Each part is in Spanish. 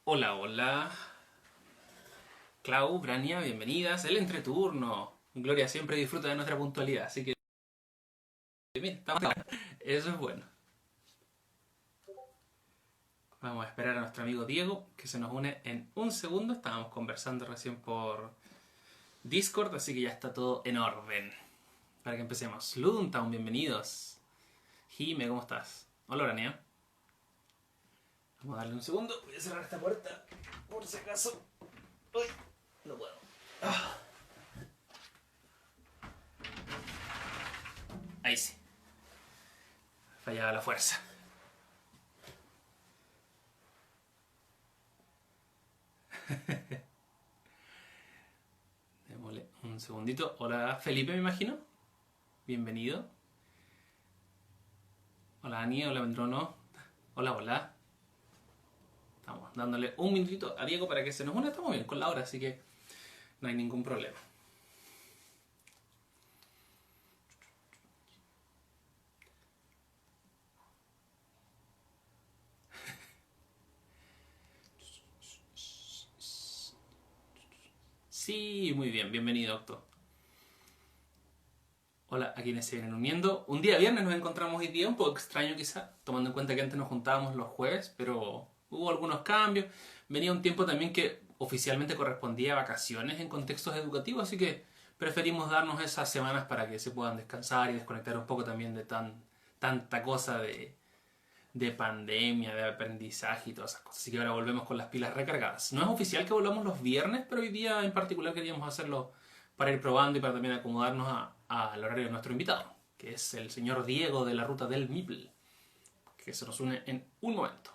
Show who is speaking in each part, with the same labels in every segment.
Speaker 1: Hola, hola. Clau, Brania, bienvenidas. El entreturno. Gloria siempre disfruta de nuestra puntualidad, así que bien, eso es bueno. Vamos a esperar a nuestro amigo Diego, que se nos une en un segundo. Estábamos conversando recién por Discord, así que ya está todo en orden. Para que empecemos. Luduntown, bienvenidos. Jime, ¿cómo estás? Hola, Brania. Vamos a darle un segundo. Voy a cerrar esta puerta, por si acaso. Uy, no puedo. Ahí sí. Fallaba la fuerza. Démosle un segundito. Hola, Felipe, me imagino. Bienvenido. Hola, Ani. Hola, Vendrono. Hola, hola. Estamos dándole un minutito a Diego para que se nos una. Estamos bien con la hora, así que no hay ningún problema. Sí, muy bien. Bienvenido, Octo. Hola a quienes se vienen uniendo. Un día viernes nos encontramos hoy día, un poco extraño quizá, tomando en cuenta que antes nos juntábamos los jueves, pero hubo algunos cambios. Venía un tiempo también que oficialmente correspondía a vacaciones en contextos educativos, así que preferimos darnos esas semanas para que se puedan descansar y desconectar un poco también de tanta cosa de pandemia, de aprendizaje y todas esas cosas. Así que ahora volvemos con las pilas recargadas. No es oficial que volvamos los viernes, pero hoy día en particular queríamos hacerlo para ir probando y para también acomodarnos al horario de nuestro invitado, que es el señor Diego de la Ruta del Mipl, que se nos une en un momento.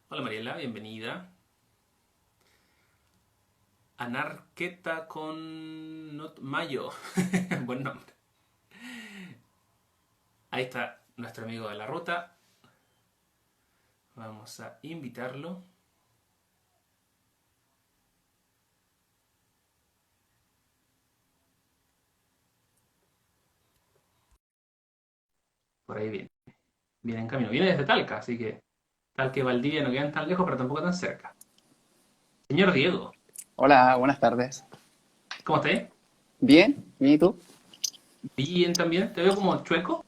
Speaker 1: Hola Mariela, bienvenida. Anarqueta con Mayo. Buen nombre. Ahí está nuestro amigo de la ruta. Vamos a invitarlo. Por ahí viene. Viene en camino. Viene desde Talca, así que Talca y Valdivia no quedan tan lejos, pero tampoco tan cerca. Señor Diego,
Speaker 2: Hola, buenas tardes.
Speaker 1: ¿cómo estás?
Speaker 2: Bien, ¿y tú?
Speaker 1: Bien también. Te veo como chueco.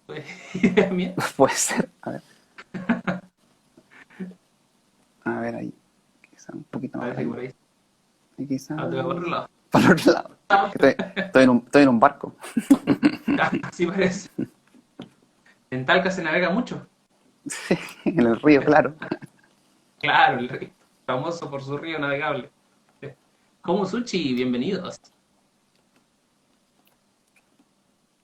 Speaker 1: Bien.
Speaker 2: Puede ser. A ver ahí. Quizá un poquito más para
Speaker 1: Parece que
Speaker 2: aquí.
Speaker 1: por ahí.
Speaker 2: Y quizá
Speaker 1: Ah, te veo por otro lado.
Speaker 2: para el otro lado. Estoy en un barco.
Speaker 1: Así parece. En Talca se navega mucho.
Speaker 2: En el río, claro.
Speaker 1: Claro, el río. Famoso por su río navegable. Como Sushi, bienvenidos.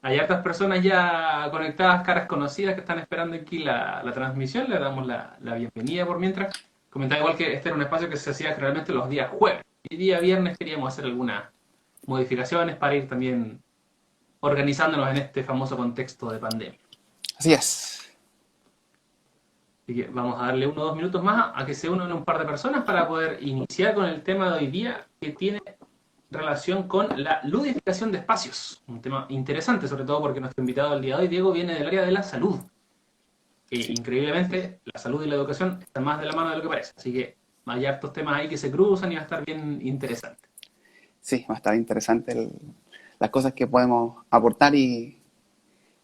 Speaker 1: Hay hartas personas ya conectadas, caras conocidas que están esperando aquí la transmisión. Le damos la bienvenida por mientras. Comentaba igual que este era un espacio que se hacía generalmente los días jueves. Y día viernes queríamos hacer algunas modificaciones para ir también organizándonos en este famoso contexto de pandemia.
Speaker 2: Así es.
Speaker 1: Así que vamos a darle 1 o 2 minutos más a que se unan un par de personas para poder iniciar con el tema de hoy día que tiene relación con la ludificación de espacios. Un tema interesante, sobre todo porque nuestro invitado del día de hoy, Diego, viene del área de la salud. Que
Speaker 2: Sí,
Speaker 1: increíblemente la salud y la educación están más de la mano de lo que parece. Así que hay hartos temas ahí que se cruzan y va a estar bien interesante.
Speaker 2: sí, va a estar interesante las cosas que podemos aportar y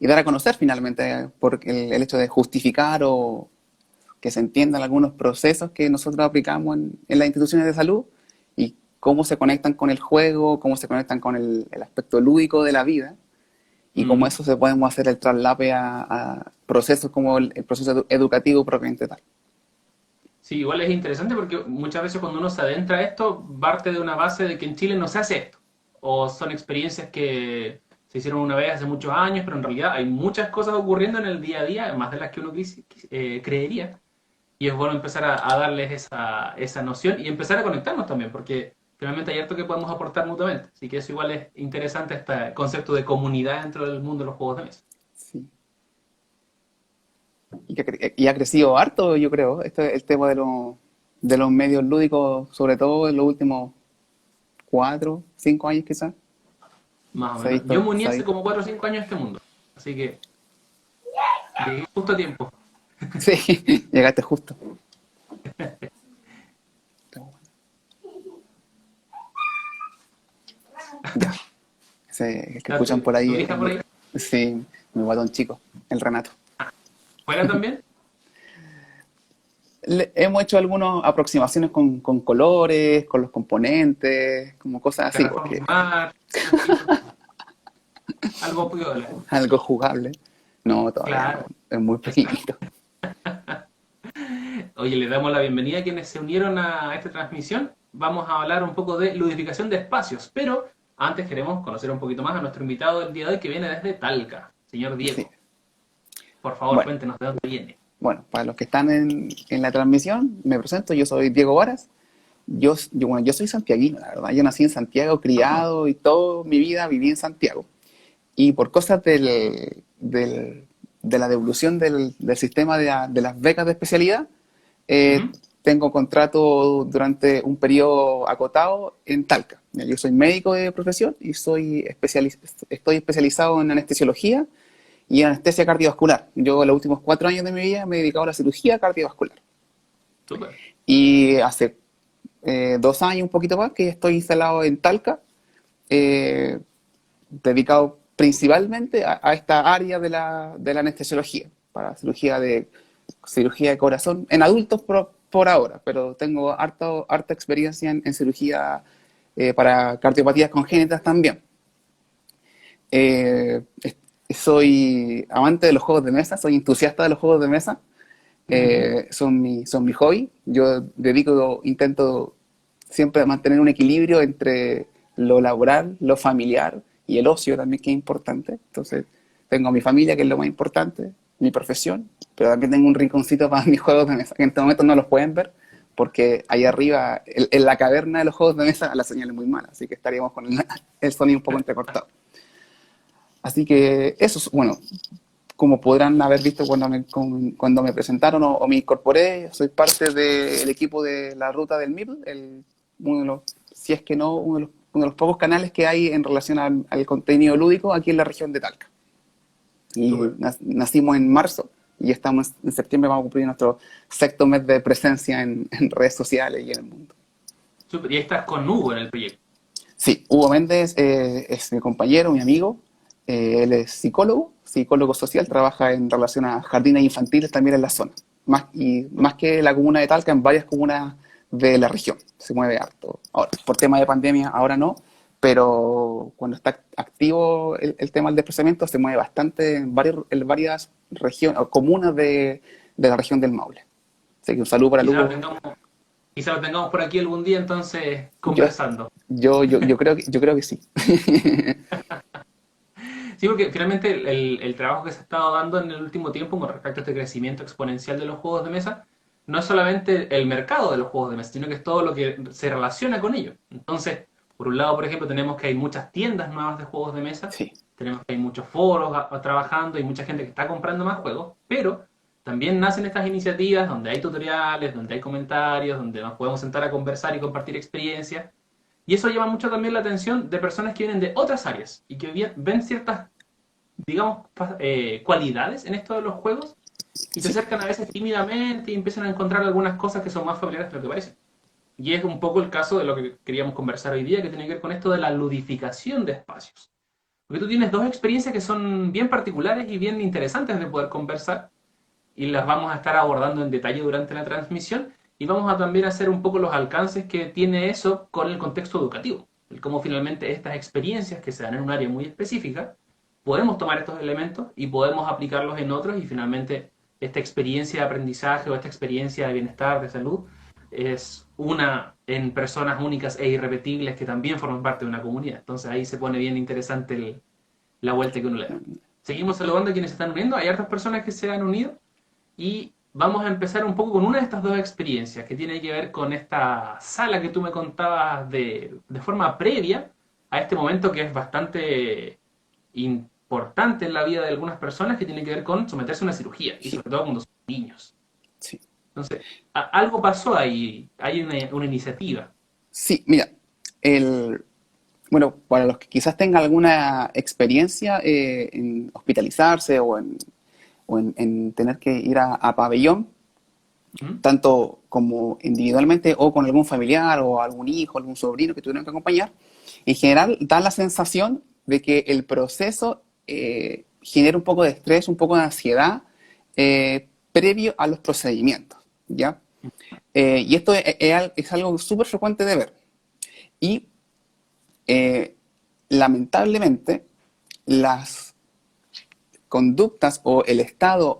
Speaker 2: dar a conocer finalmente por el hecho de justificar o que se entiendan algunos procesos que nosotros aplicamos en las instituciones de salud y cómo se conectan con el juego, cómo se conectan con el aspecto lúdico de la vida y cómo
Speaker 1: Mm.
Speaker 2: eso se podemos hacer el traslape a procesos como el proceso educativo propiamente tal.
Speaker 1: Sí, igual es interesante porque muchas veces cuando uno se adentra a esto, parte de una base de que en Chile no se hace esto. O son experiencias que se hicieron una vez hace muchos años, pero en realidad hay muchas cosas ocurriendo en el día a día, más de las que uno creería. Y es bueno empezar a darles esa noción y empezar a conectarnos también, porque finalmente hay harto que podemos aportar mutuamente. Así que eso igual es interesante, este concepto de comunidad dentro del mundo de los juegos de mesa.
Speaker 2: Sí. Y ha crecido harto, yo creo, el tema de los medios lúdicos, sobre todo en los últimos 4, 5 años quizás.
Speaker 1: Más o menos. Yo me uní
Speaker 2: Se ha
Speaker 1: hace
Speaker 2: visto.
Speaker 1: como 4 o 5 años a este mundo. Así que llegué justo a tiempo.
Speaker 2: Sí, llegaste justo. Ya. El que escuchan por
Speaker 1: ¿Tu
Speaker 2: ahí
Speaker 1: hija por ahí?
Speaker 2: sí, mi guatón chico, el Renato.
Speaker 1: ¿Juega también?
Speaker 2: Hemos hecho algunas aproximaciones con colores, con los componentes, como cosas así, porque
Speaker 1: Terraformar, algo piola.
Speaker 2: algo jugable. No, todavía no,
Speaker 1: Claro.
Speaker 2: es muy pequeñito.
Speaker 1: Oye, le damos la bienvenida a quienes se unieron a esta transmisión. Vamos a hablar un poco de ludificación de espacios, pero antes queremos conocer un poquito más a nuestro invitado del día de hoy que viene desde Talca, señor
Speaker 2: Sí.
Speaker 1: Diego. Por favor,
Speaker 2: Bueno,
Speaker 1: cuéntenos de dónde viene.
Speaker 2: bueno, para los que están en la transmisión, me presento, yo soy Diego Varas. Bueno, yo soy santiaguino, la verdad. Yo nací en Santiago,
Speaker 1: Ah,
Speaker 2: criado y toda mi vida viví en Santiago. Y por cosas de la devolución del sistema de las becas de especialidad, eh,
Speaker 1: ujú.
Speaker 2: tengo contrato durante un periodo acotado en Talca. Ya, yo soy médico de profesión y estoy especializado en anestesiología y anestesia cardiovascular. Yo los últimos 4 años de mi vida me he dedicado a la cirugía cardiovascular.
Speaker 1: Súper.
Speaker 2: Y hace 2 años, un poquito más, que estoy instalado en Talca, eh, dedicado principalmente a esta área de la anestesiología, para cirugía de corazón, en adultos por ahora, pero tengo harta experiencia en cirugía para cardiopatías congénitas también. Eh, es- Soy amante de los juegos de mesa, soy entusiasta de los juegos de mesa,
Speaker 1: Ujú.
Speaker 2: son mi hobby. Intento siempre mantener un equilibrio entre lo laboral, lo familiar y el ocio también, que es importante. Entonces, tengo a mi familia, que es lo más importante, mi profesión, pero también tengo un rinconcito para mis juegos de mesa, que en este momento no los pueden ver, porque ahí arriba, en la caverna de los juegos de mesa, la señal es muy mala, así que estaríamos con el sonido un poco entrecortado. Así que eso, bueno, como podrán haber visto cuando me presentaron o me incorporé, soy parte del equipo de la ruta del MIP, uno de los, si es que no, uno de los pocos canales que hay en relación al contenido lúdico aquí en la región de Talca. Y
Speaker 1: Súper.
Speaker 2: nacimos en marzo y estamos en septiembre, vamos a cumplir nuestro sexto mes de presencia en redes sociales y en el mundo.
Speaker 1: Súper. Y ahí estás con Hugo en el proyecto.
Speaker 2: Sí, Hugo Méndez es mi compañero, mi amigo. Él es psicólogo social, trabaja en relación a jardines infantiles también en la zona. Más que la comuna de Talca, en varias comunas de la región. Se mueve harto. Ahora, por tema de pandemia, ahora no, pero cuando está activo el tema del desplazamiento, se mueve bastante en varias regiones o comunas de la región del Maule. Así que un saludo para
Speaker 1: Quizás lo
Speaker 2: Lugo.
Speaker 1: tengamos, quizás lo tengamos por aquí algún día entonces
Speaker 2: Yo,
Speaker 1: conversando.
Speaker 2: yo creo que sí.
Speaker 1: Sí, porque finalmente el trabajo que se ha estado dando en el último tiempo con respecto a este crecimiento exponencial de los juegos de mesa no es solamente el mercado de los juegos de mesa, sino que es todo lo que se relaciona con ellos. Entonces, por un lado, por ejemplo, tenemos que hay muchas tiendas nuevas de juegos de mesa,
Speaker 2: Sí,
Speaker 1: tenemos que hay muchos foros trabajando y mucha gente que está comprando más juegos, pero también nacen estas iniciativas donde hay tutoriales, donde hay comentarios, donde nos podemos sentar a conversar y compartir experiencias. Y eso llama mucho también la atención de personas que vienen de otras áreas y que ven ciertas, digamos, cualidades en esto de los juegos y se
Speaker 2: sí.
Speaker 1: acercan a veces tímidamente y empiezan a encontrar algunas cosas que son más familiares de lo que parecen. Y es un poco el caso de lo que queríamos conversar hoy día, que tiene que ver con esto de la ludificación de espacios. Porque tú tienes dos experiencias que son bien particulares y bien interesantes de poder conversar y las vamos a estar abordando en detalle durante la transmisión y vamos a también hacer un poco los alcances que tiene eso con el contexto educativo. El cómo finalmente estas experiencias que se dan en un área muy específica, podemos tomar estos elementos y podemos aplicarlos en otros y finalmente esta experiencia de aprendizaje o esta experiencia de bienestar, de salud, es una en personas únicas e irrepetibles que también forman parte de una comunidad. Entonces ahí se pone bien interesante la vuelta que uno le da. Seguimos saludando a quienes se están uniendo. Hay hartas personas que se han unido y vamos a empezar un poco con una de estas dos experiencias que tiene que ver con esta sala que tú me contabas de forma previa a este momento que es bastante importante en la vida de algunas personas que tiene que ver con someterse a una cirugía y
Speaker 2: Sí,
Speaker 1: sobre todo cuando son niños.
Speaker 2: sí.
Speaker 1: Entonces, algo pasó ahí, hay una iniciativa.
Speaker 2: Sí, mira, el, bueno, para los que quizás tengan alguna experiencia en hospitalizarse o en tener que ir a pabellón,
Speaker 1: ¿Mm?
Speaker 2: tanto como individualmente o con algún familiar o algún hijo, algún sobrino que tuvieron que acompañar, en general da la sensación de que el proceso genera un poco de estrés, un poco de ansiedad previo a los procedimientos, ¿ya? Y esto es algo súper frecuente de ver. Y lamentablemente, las conductas o el estado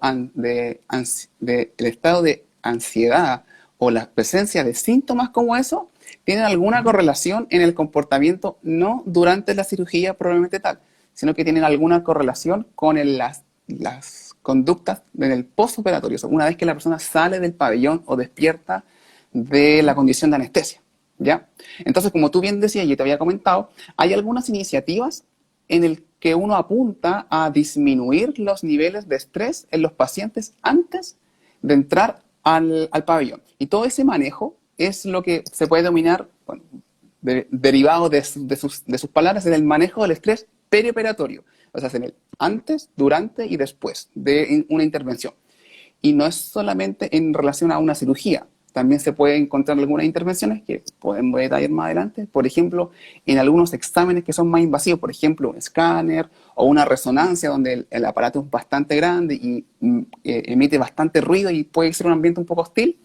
Speaker 2: de ansiedad o la presencia de síntomas como eso tienen alguna
Speaker 1: Ujú.
Speaker 2: correlación en el comportamiento, no durante la cirugía probablemente tal, sino que tienen alguna correlación con las conductas en el postoperatorio, o sea, una vez que la persona sale del pabellón o despierta de la
Speaker 1: Ujú.
Speaker 2: condición de anestesia. ¿Ya? Entonces, como tú bien decías y te había comentado, hay algunas iniciativas en el que uno apunta a disminuir los niveles de estrés en los pacientes antes de entrar al pabellón. Y todo ese manejo es lo que se puede denominar, bueno, derivado de sus palabras, en el manejo del estrés perioperatorio. O sea, en el antes, durante y después de una intervención. Y no es solamente en relación a una cirugía. También se puede encontrar algunas intervenciones que podemos detallar más adelante. Por ejemplo, en algunos exámenes que son más invasivos, por ejemplo, un escáner o una resonancia donde el aparato es bastante grande y emite bastante ruido y puede ser un ambiente un poco hostil.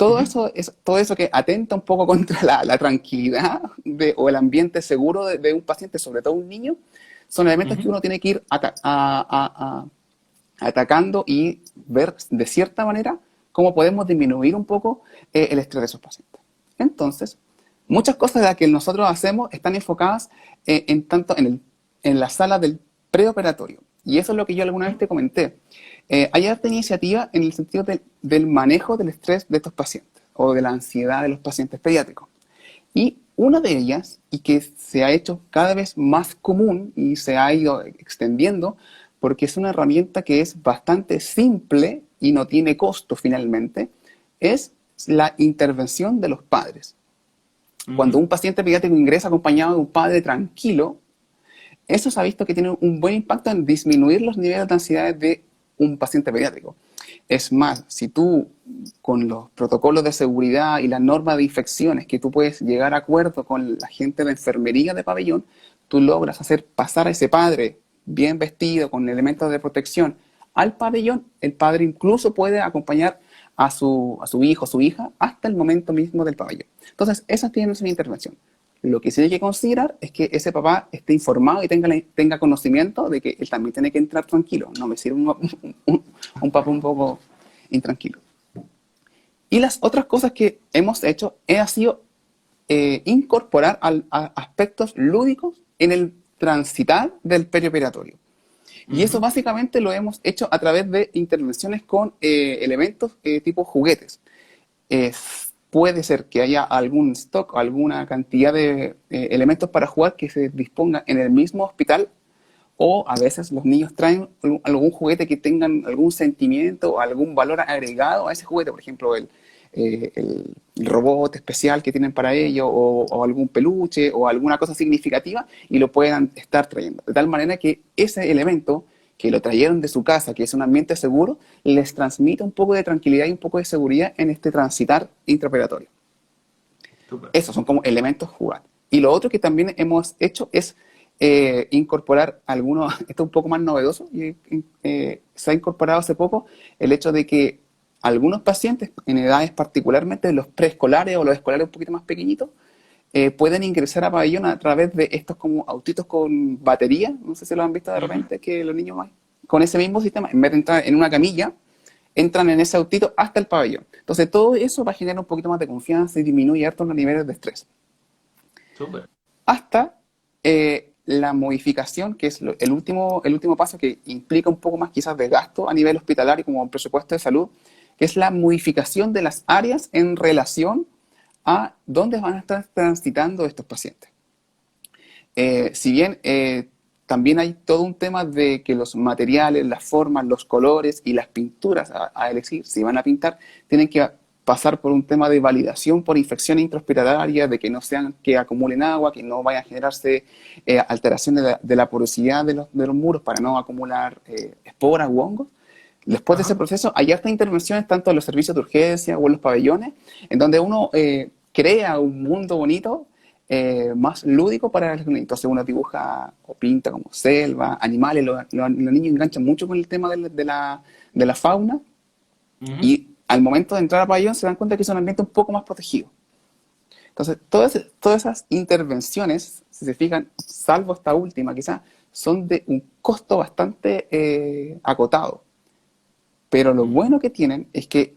Speaker 1: Ujú.
Speaker 2: Todo eso que atenta un poco contra la tranquilidad o el ambiente seguro de un paciente, sobre todo un niño, son elementos que
Speaker 1: Ujú.
Speaker 2: uno tiene que ir atacando y ver de cierta manera cómo podemos disminuir un poco el estrés de esos pacientes. Entonces, muchas cosas de las que nosotros hacemos están enfocadas en la sala del preoperatorio. Y eso es lo que yo alguna vez te comenté. Hay harta iniciativa en el sentido del manejo del estrés de estos pacientes o de la ansiedad de los pacientes pediátricos. Y una de ellas, y que se ha hecho cada vez más común y se ha ido extendiendo, porque es una herramienta que es bastante simple y no tiene costo finalmente, es la intervención de los padres. Cuando
Speaker 1: Ujú.
Speaker 2: un paciente pediátrico ingresa acompañado de un padre tranquilo, eso se ha visto que tiene un buen impacto en disminuir los niveles de ansiedad de un paciente pediátrico. Es más, si tú con los protocolos de seguridad y las normas de infecciones que tú puedes llegar a acuerdo con la gente de enfermería de pabellón, tú logras hacer pasar a ese padre bien vestido, con elementos de protección, al pabellón, el padre incluso puede acompañar a su hijo o su hija hasta el momento mismo del pabellón. Entonces, esas tienen su intervención. Lo que sí hay que considerar es que ese papá esté informado y tenga conocimiento de que él también tiene que entrar tranquilo. No me sirve un papá un poco intranquilo. Y las otras cosas que hemos hecho ha sido incorporar aspectos lúdicos en el transitar del perioperatorio. Y eso
Speaker 1: Ujú.
Speaker 2: básicamente lo hemos hecho a través de intervenciones con elementos tipo juguetes. Puede ser que haya algún stock o alguna cantidad de elementos para jugar que se disponga en el mismo hospital, o a veces los niños traen algún juguete que tengan algún sentimiento o algún valor agregado a ese juguete, por ejemplo, el robot especial que tienen para ello, o algún peluche o alguna cosa significativa, y lo puedan estar trayendo. De tal manera que ese elemento que lo trajeron de su casa, que es un ambiente seguro, les transmite un poco de tranquilidad y un poco de seguridad en este transitar intraoperatorio.
Speaker 1: Súper.
Speaker 2: Esos son como elementos jugar. Y lo otro que también hemos hecho es incorporar algunos, esto es un poco más novedoso, y se ha incorporado hace poco el hecho de que algunos pacientes en edades particularmente los preescolares o los escolares un poquito más pequeñitos pueden ingresar a pabellón a través de estos como autitos con batería, no sé si lo han visto de
Speaker 1: Ujú.
Speaker 2: repente, que los niños más, con ese mismo sistema, en vez de entrar en una camilla, entran en ese autito hasta el pabellón. Entonces todo eso va a generar un poquito más de confianza y disminuye harto los niveles de estrés.
Speaker 1: Súper.
Speaker 2: Hasta la modificación, que es el último paso que implica un poco más quizás de gasto a nivel hospitalario como presupuesto de salud, que es la modificación de las áreas en relación a dónde van a estar transitando estos pacientes. Si bien también hay todo un tema de que los materiales, las formas, los colores y las pinturas a elegir, si van a pintar, tienen que pasar por un tema de validación por infección intrahospitalaria, de que no sean, que acumulen agua, que no vaya a generarse alteraciones de la porosidad de los muros para no acumular esporas u hongos. Después de ese
Speaker 1: Ajá.
Speaker 2: proceso, hay hartas intervenciones tanto en los servicios de urgencia o en los pabellones, en donde uno crea un mundo bonito, más lúdico para el niño. Entonces uno dibuja o pinta como selva, animales, los niños enganchan mucho con el tema de la fauna,
Speaker 1: Ujú.
Speaker 2: y al momento de entrar al pabellón se dan cuenta que es un ambiente un poco más protegido. Entonces, todas esas intervenciones, si se fijan, salvo esta última quizás, son de un costo bastante acotado. Pero lo
Speaker 1: Mm.
Speaker 2: bueno que tienen es que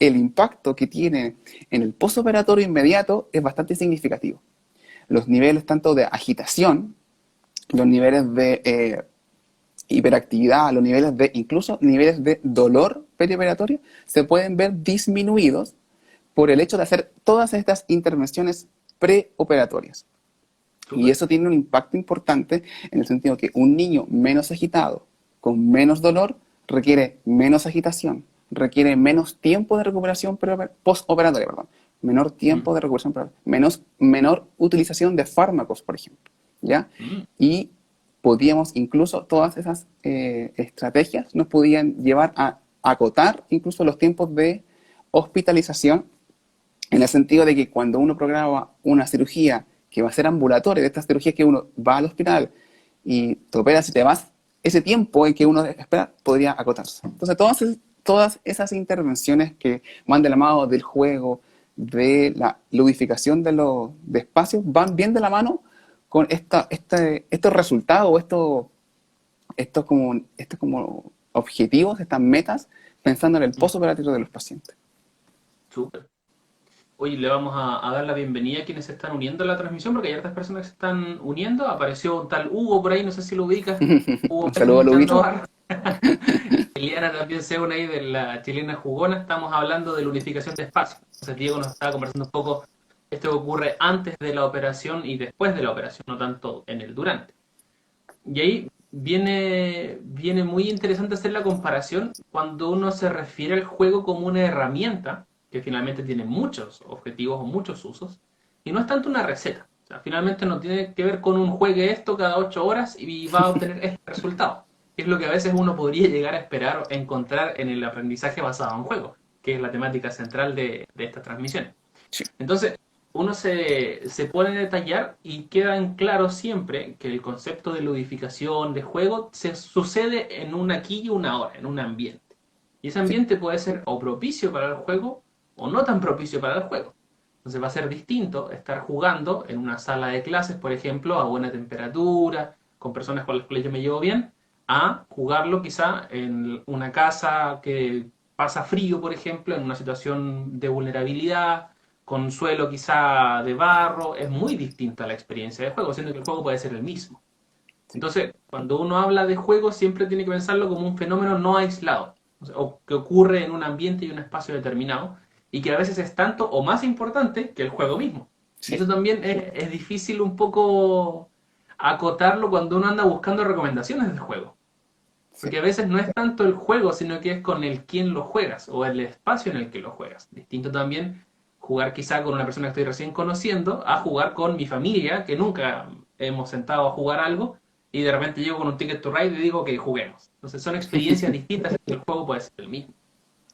Speaker 2: el impacto que tienen en el postoperatorio inmediato es bastante significativo. Los niveles tanto de agitación, los niveles de hiperactividad, los niveles de, incluso niveles de dolor perioperatorio, se pueden ver disminuidos por el hecho de hacer todas estas intervenciones preoperatorias. Y
Speaker 1: Súper.
Speaker 2: eso tiene un impacto importante en el sentido que un niño menos agitado, con menos dolor, requiere menos agitación, requiere menos tiempo de recuperación postoperatoria, perdón, menor
Speaker 1: Mm.
Speaker 2: tiempo de recuperación, menor utilización de fármacos, por ejemplo, ¿ya?
Speaker 1: Mm.
Speaker 2: Y podíamos incluso, todas esas estrategias nos podían llevar a acotar incluso los tiempos de hospitalización, en el sentido de que cuando uno programa una cirugía que va a ser ambulatoria, de estas cirugías que uno va al hospital y te operas y te vas, ese tiempo en que uno espera podría acotarse. Entonces, todas esas intervenciones que van de la mano del juego, de la ludificación de los de espacios, van bien de la mano con estos resultados, estos como objetivos, estas metas, pensando en el
Speaker 1: Mm.
Speaker 2: postoperatorio de los pacientes.
Speaker 1: Súper. Oye, le vamos a dar la bienvenida a quienes se están uniendo a la transmisión, porque hay otras personas que se están uniendo. Apareció un tal Hugo por ahí, no sé si lo ubicas. Hugo
Speaker 2: Un
Speaker 1: Pérez
Speaker 2: saludo a
Speaker 1: echando
Speaker 2: Lobito.
Speaker 1: barra. Eliana también se une ahí de la chilena jugona. Estamos hablando de la unificación de espacios. Entonces Diego nos estaba conversando un poco esto que ocurre antes de la operación y después de la operación, no tanto en el durante. Y ahí viene muy interesante hacer la comparación cuando uno se refiere al juego como una herramienta que finalmente tiene muchos objetivos o muchos usos, y no es tanto una receta. O sea, finalmente no tiene que ver con un juegue esto cada 8 horas y va a obtener este resultado, que es lo que a veces uno podría llegar a esperar o encontrar en el aprendizaje basado en juego, que es la temática central de estas transmisiones.
Speaker 2: Sí,
Speaker 1: Entonces, uno se pone a detallar y queda en claro siempre que el concepto de ludificación, de juego, se sucede en un aquí y una ahora, en un ambiente. Y ese
Speaker 2: sí,
Speaker 1: ambiente puede ser o propicio para el juego o no tan propicio para el juego. Entonces va a ser distinto estar jugando en una sala de clases, por ejemplo, a buena temperatura, con personas con las que yo me llevo bien, a jugarlo quizá en una casa que pasa frío, por ejemplo, en una situación de vulnerabilidad, con suelo quizá de barro, es muy distinta la experiencia de juego, siendo que el juego puede ser el mismo.
Speaker 2: sí,
Speaker 1: Entonces, cuando uno habla de juego, siempre tiene que pensarlo como un fenómeno no aislado, o sea, o que ocurre en un ambiente y un espacio determinado, y que a veces es tanto o más importante que el juego mismo. Y
Speaker 2: sí,
Speaker 1: eso también es difícil un poco acotarlo cuando uno anda buscando recomendaciones de juego.
Speaker 2: sí,
Speaker 1: Porque a veces no es tanto el juego, sino que es con el quién lo juegas o el espacio en el que lo juegas. Distinto también jugar quizá con una persona que estoy recién conociendo a jugar con mi familia, que nunca hemos sentado a jugar algo, y de repente llego con un ticket to ride y digo que juguemos. Entonces son experiencias distintas y el juego puede ser el mismo.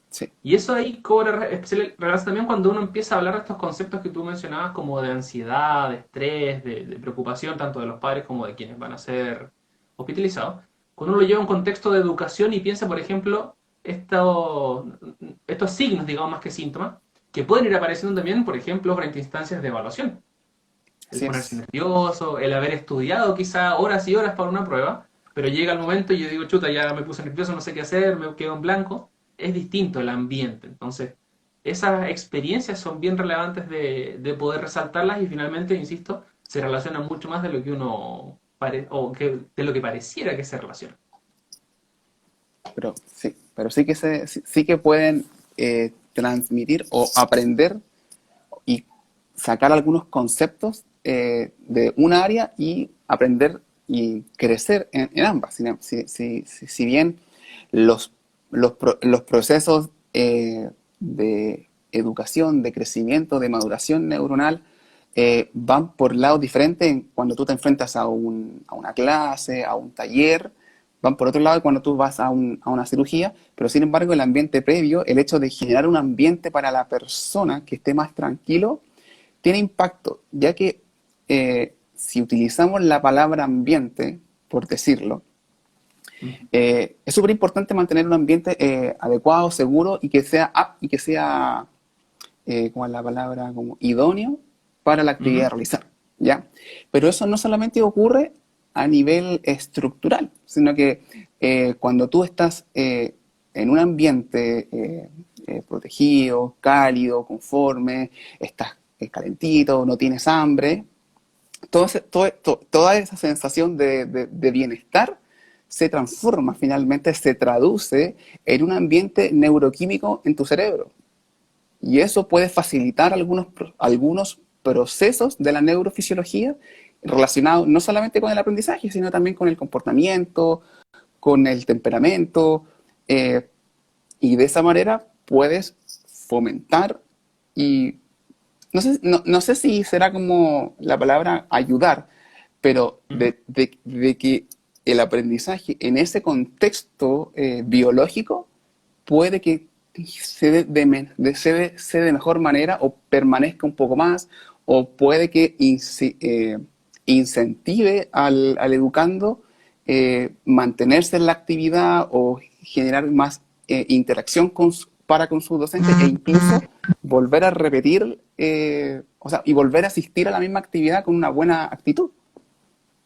Speaker 2: sí,
Speaker 1: Y eso ahí cobra especial relevancia también cuando uno empieza a hablar de estos conceptos que tú mencionabas como de ansiedad, de estrés, de preocupación, tanto de los padres como de quienes van a ser hospitalizados. Cuando uno lo lleva a un contexto de educación y piensa, por ejemplo, estos, estos signos, digamos más que síntomas, que pueden ir apareciendo también, por ejemplo, frente a instancias de evaluación. El
Speaker 2: así
Speaker 1: ponerse
Speaker 2: es.
Speaker 1: nervioso, el haber estudiado quizá horas y horas para una prueba, pero llega el momento y yo digo, chuta, ya me puse nervioso, no sé qué hacer, me quedo en blanco. Es distinto el ambiente. Entonces, esas experiencias son bien relevantes de poder resaltarlas y finalmente, insisto, se relacionan mucho más de lo que uno o que, de lo que pareciera que se relaciona.
Speaker 2: Pero sí que pueden transmitir o aprender y sacar algunos conceptos de un área y aprender y crecer en ambas. Si bien los procesos de educación, de crecimiento, de maduración neuronal van por lados diferentes cuando tú te enfrentas a una clase, a un taller, van por otro lado cuando tú vas a una cirugía, pero sin embargo el ambiente previo, el hecho de generar un ambiente para la persona que esté más tranquilo, tiene impacto, ya que si utilizamos la palabra ambiente, por decirlo, es súper importante mantener un ambiente adecuado, seguro y que sea ¿cómo es la palabra? Como idóneo para la actividad a realizar, ¿ya? Pero eso no solamente ocurre a nivel estructural, sino que cuando tú estás en un ambiente protegido, cálido, conforme, estás calentito, no tienes hambre, toda esa sensación de bienestar se transforma finalmente, se traduce en un ambiente neuroquímico en tu cerebro. Y eso puede facilitar algunos procesos de la neurofisiología relacionados no solamente con el aprendizaje, sino también con el comportamiento, con el temperamento, y de esa manera puedes fomentar y no sé si será como la palabra ayudar, pero de que el aprendizaje en ese contexto biológico puede que se de mejor manera o permanezca un poco más, o puede que incentive al educando mantenerse en la actividad o generar más interacción para con sus docentes e incluso volver a repetir, o sea, y volver a asistir a la misma actividad con una buena actitud.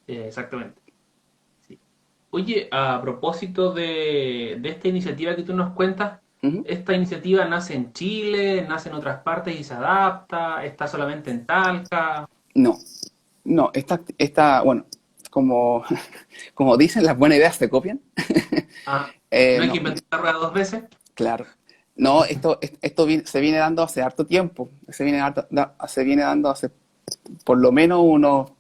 Speaker 1: Exactamente. Sí. Oye, a propósito de esta iniciativa que tú nos cuentas,
Speaker 2: Ujú.
Speaker 1: ¿esta iniciativa nace en Chile, nace en otras partes y se adapta? ¿Está solamente en Talca?
Speaker 2: No, no, bueno, como, como dicen, las buenas ideas se copian.
Speaker 1: Ah, ¿no hay que
Speaker 2: No,
Speaker 1: inventar la rueda dos veces?
Speaker 2: claro. No, se viene dando hace harto tiempo. Se viene dando hace por lo menos unos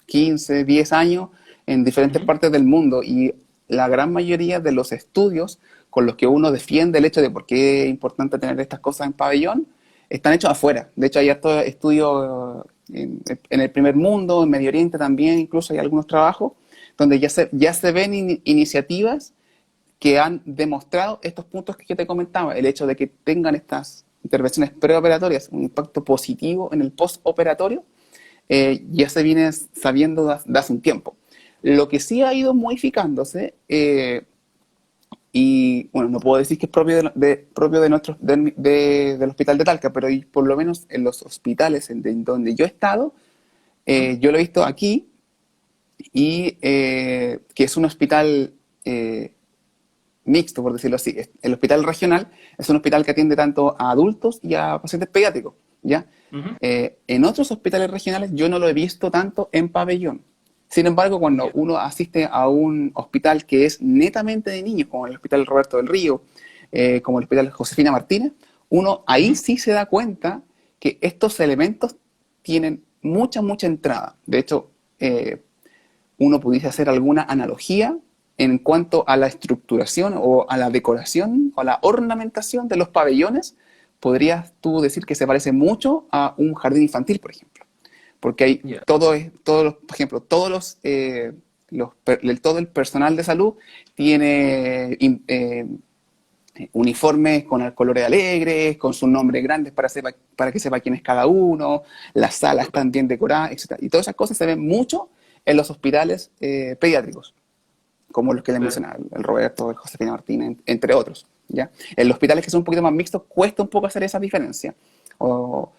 Speaker 2: 15, 10 años en diferentes
Speaker 1: Ujú.
Speaker 2: partes del mundo. Y la gran mayoría de los estudios con los que uno defiende el hecho de por qué es importante tener estas cosas en pabellón, están hechos afuera. De hecho, hay hartos estudios en el primer mundo, en Medio Oriente también, incluso hay algunos trabajos donde ya se ven iniciativas que han demostrado estos puntos que yo te comentaba, el hecho de que tengan estas intervenciones preoperatorias un impacto positivo en el postoperatorio, ya se viene sabiendo de hace un tiempo. Lo que sí ha ido modificándose, y bueno, no puedo decir que es propio del Hospital de Talca, pero por lo menos en los hospitales en donde yo he estado, yo lo he visto aquí, y que es un hospital mixto, por decirlo así. El hospital regional es un hospital que atiende tanto a adultos y a pacientes pediátricos, ¿ya?
Speaker 1: Ujú.
Speaker 2: En otros hospitales regionales yo no lo he visto tanto en pabellón. Sin embargo, cuando
Speaker 1: Ya.
Speaker 2: uno asiste a un hospital que es netamente de niños, como el Hospital Roberto del Río, como el Hospital Josefina Martínez, uno ahí
Speaker 1: Ujú.
Speaker 2: sí se da cuenta que estos elementos tienen mucha entrada. De hecho, uno pudiese hacer alguna analogía en cuanto a la estructuración o a la decoración o a la ornamentación de los pabellones, podrías tú decir que se parece mucho a un jardín infantil, por ejemplo. Porque hay
Speaker 1: Ya.
Speaker 2: por ejemplo, todo el personal de salud tiene uniformes con colores alegres, con sus nombres grandes para que sepa quién es cada uno, las salas están bien decoradas, etc. Y todas esas cosas se ven mucho en los hospitales pediátricos, como los que les
Speaker 1: Claro.
Speaker 2: mencionaba, el Roberto, el Josefina Martínez, entre otros. ¿Ya? En los hospitales que son un poquito más mixtos cuesta un poco hacer esa diferencia. O,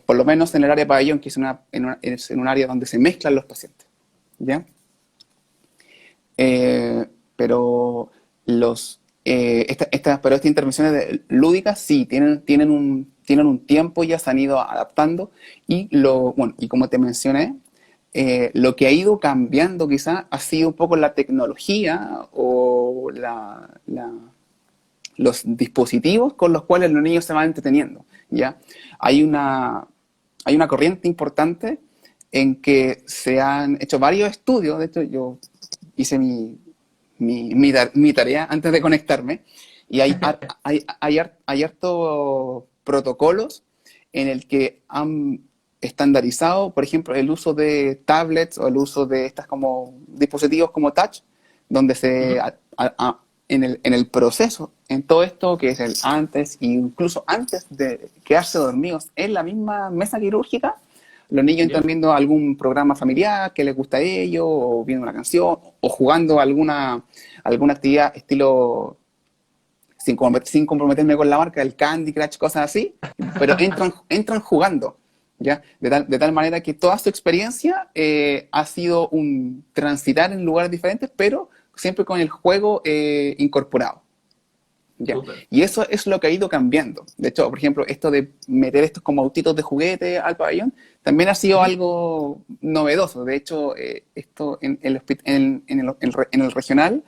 Speaker 2: por lo menos en el área de pabellón, que es en un área donde se mezclan los pacientes. ¿Ya? Pero pero estas intervenciones lúdicas sí, tienen un tiempo, ya se han ido adaptando bueno, y como te mencioné, lo que ha ido cambiando quizá ha sido un poco la tecnología o los dispositivos con los cuales los niños se van entreteniendo, ¿ya? Hay una, hay una corriente importante en que se han hecho varios estudios. De hecho, yo hice mi tarea antes de conectarme, y hay hartos protocolos en el que han estandarizado, por ejemplo, el uso de tablets o el uso de estas como dispositivos como touch, donde en el proceso, en todo esto que es el antes, e incluso antes de quedarse dormidos en la misma mesa quirúrgica, los niños están
Speaker 1: ¿Ya?
Speaker 2: viendo algún programa familiar que les gusta a ellos, o viendo una canción, o jugando alguna actividad estilo, sin comprometerme con la marca, el Candy Crush, cosas así, pero entran jugando, ¿ya? De tal manera que toda su experiencia ha sido un transitar en lugares diferentes, pero siempre con el juego incorporado. ¿Ya?
Speaker 1: Súper.
Speaker 2: Y eso es lo que ha ido cambiando. De hecho, por ejemplo, esto de meter estos como autitos de juguete al pabellón también ha sido
Speaker 1: Ujú.
Speaker 2: algo novedoso. De hecho, esto en el regional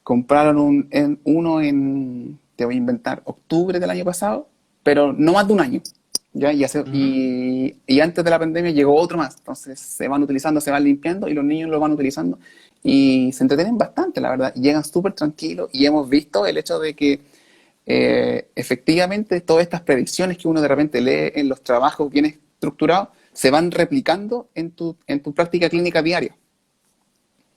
Speaker 2: compraron te voy a inventar, octubre del año pasado, pero no más de un año. ¿Ya?
Speaker 1: Ujú.
Speaker 2: Y antes de la pandemia llegó otro más. Entonces se van utilizando, se van limpiando, y los niños lo van utilizando y se entretienen bastante, la verdad. Y llegan súper tranquilos, y hemos visto el hecho de que efectivamente todas estas predicciones que uno de repente lee en los trabajos bien estructurados se van replicando en tu práctica clínica diaria.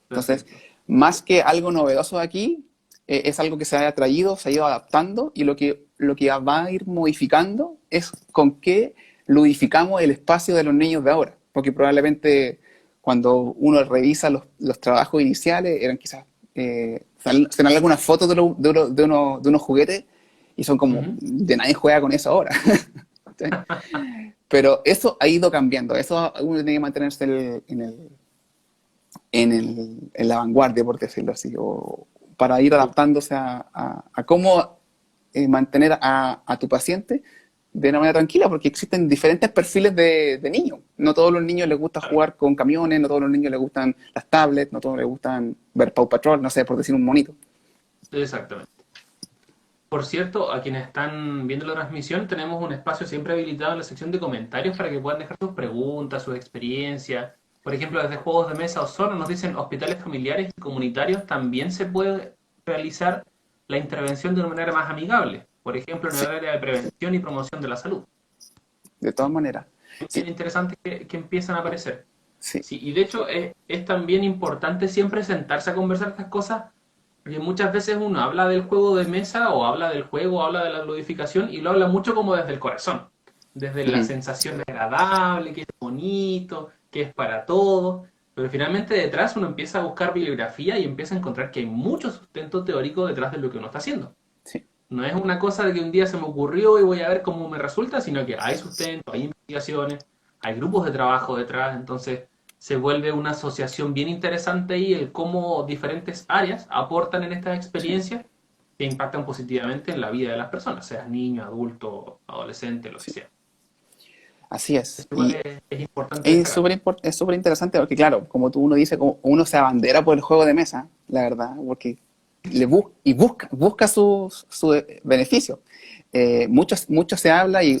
Speaker 2: Entonces,
Speaker 1: Perfecto.
Speaker 2: más que algo novedoso aquí, es algo que se ha traído, se ha ido adaptando, y lo que va a ir modificando es con qué ludificamos el espacio de los niños de ahora. Porque probablemente cuando uno revisa los trabajos iniciales, eran quizás, salen algunas fotos de unos juguetes, y son como,
Speaker 1: Ujú.
Speaker 2: de nadie juega con eso ahora. ¿Sí? Pero eso ha ido cambiando, eso uno tiene que mantenerse en la vanguardia, por decirlo así, o para ir
Speaker 1: Súper.
Speaker 2: adaptándose a cómo mantener a tu paciente de una manera tranquila, porque existen diferentes perfiles de niños. No todos los niños les gusta
Speaker 1: Claro.
Speaker 2: jugar con camiones, no todos los niños les gustan las tablets, no todos les gustan ver Paw Patrol, no sé, por decir un monito.
Speaker 1: Exactamente. Por cierto, a quienes están viendo la transmisión, tenemos un espacio siempre habilitado en la sección de comentarios para que puedan dejar sus preguntas, sus experiencias. Por ejemplo, desde juegos de mesa o solo nos dicen hospitales familiares y comunitarios también se puede realizar la intervención de una manera más amigable. Por ejemplo, en el
Speaker 2: Sí,
Speaker 1: área de prevención y promoción de la salud.
Speaker 2: de todas maneras.
Speaker 1: Bien
Speaker 2: Sí,
Speaker 1: interesante que empiezan a aparecer.
Speaker 2: sí.
Speaker 1: Sí, y de hecho es también importante siempre sentarse a conversar estas cosas, porque muchas veces uno habla del juego de mesa o habla del juego, o habla de la ludificación, y lo habla mucho como desde el corazón, desde la
Speaker 2: Mm,
Speaker 1: sensación agradable, que es bonito, que es para todos, pero finalmente detrás uno empieza a buscar bibliografía y empieza a encontrar que hay mucho sustento teórico detrás de lo que uno está haciendo.
Speaker 2: sí.
Speaker 1: No es una cosa de que un día se me ocurrió y voy a ver cómo me resulta, sino que hay sustento, hay investigaciones, hay grupos de trabajo detrás, entonces se vuelve una asociación bien interesante ahí el cómo diferentes áreas aportan en estas
Speaker 2: Sí.
Speaker 1: experiencias que impactan positivamente en la vida de las personas, seas niño, adulto, adolescente, lo que
Speaker 2: Sí.
Speaker 1: sea.
Speaker 2: Así es.
Speaker 1: Eso igual
Speaker 2: Y
Speaker 1: es importante
Speaker 2: es
Speaker 1: destacar.
Speaker 2: súper interesante, porque claro, como uno dice, como uno se abandera por el juego de mesa, la verdad, porque busca su beneficio. Mucho se habla, y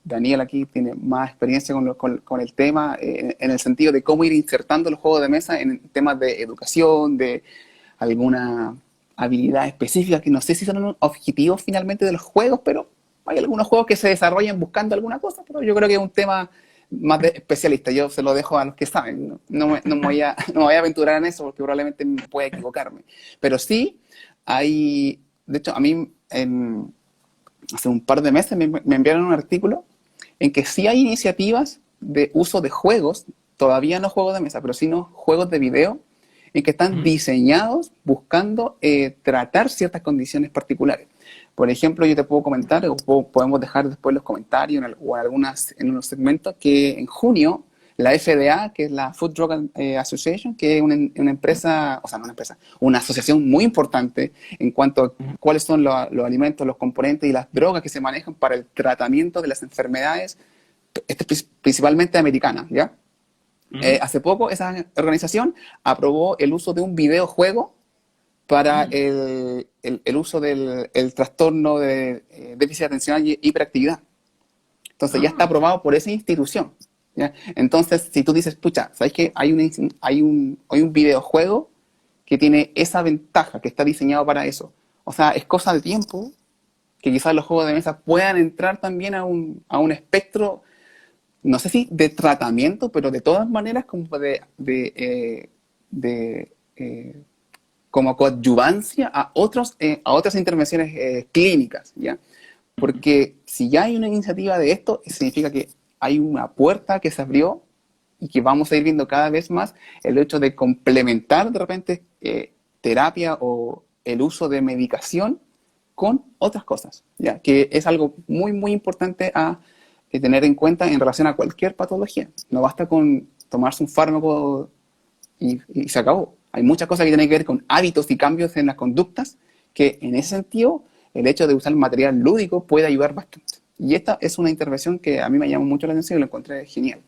Speaker 2: Daniel aquí tiene más experiencia con el tema, en el sentido de cómo ir insertando los juegos de mesa en temas de educación, de alguna habilidad específica, que no sé si son los objetivos finalmente de los juegos, pero hay algunos juegos que se desarrollan buscando alguna cosa, pero yo creo que es un tema más de especialista. Yo se lo dejo a los que saben. No me voy no me voy a aventurar en eso, porque probablemente pueda equivocarme. Pero sí, de hecho, a mí hace un par de meses me enviaron un artículo en que sí hay iniciativas de uso de juegos, todavía no juegos de mesa, pero sí no juegos de video, en que están
Speaker 1: Ujú,
Speaker 2: diseñados buscando tratar ciertas condiciones particulares. Por ejemplo, yo te puedo comentar, o podemos dejar después los comentarios o en unos segmentos, que en junio la FDA, que es la Food Drug Association, que es una empresa, o sea, no una empresa, una asociación muy importante en cuanto a
Speaker 1: ujú,
Speaker 2: cuáles son los alimentos, los componentes y las drogas que se manejan para el tratamiento de las enfermedades, principalmente americanas, ¿ya?
Speaker 1: ujú.
Speaker 2: Hace poco esa organización aprobó el uso de un videojuego para
Speaker 1: Mm.
Speaker 2: el uso del el trastorno de déficit atencional y hiperactividad. Entonces ya está
Speaker 1: Ah,
Speaker 2: aprobado por esa institución, ¿ya? Entonces, si tú dices, pucha, ¿sabes qué? Hay un videojuego que tiene esa ventaja, que está diseñado para eso. O sea, es cosa de tiempo que quizás los juegos de mesa puedan entrar también a un espectro, no sé si de tratamiento, pero de todas maneras como de, como coadyuvancia a otras intervenciones clínicas, ¿ya? Porque si ya hay una iniciativa de esto, significa que hay una puerta que se abrió y que vamos a ir viendo cada vez más el hecho de complementar de repente terapia o el uso de medicación con otras cosas, ¿ya? Que es algo muy, muy importante a tener en cuenta en relación a cualquier patología. No basta con tomarse un fármaco y se acabó. Hay muchas cosas que tienen que ver con hábitos y cambios en las conductas que en ese sentido el hecho de usar material lúdico puede ayudar bastante. Y esta es una intervención que a mí me llamó mucho la atención y lo encontré genial.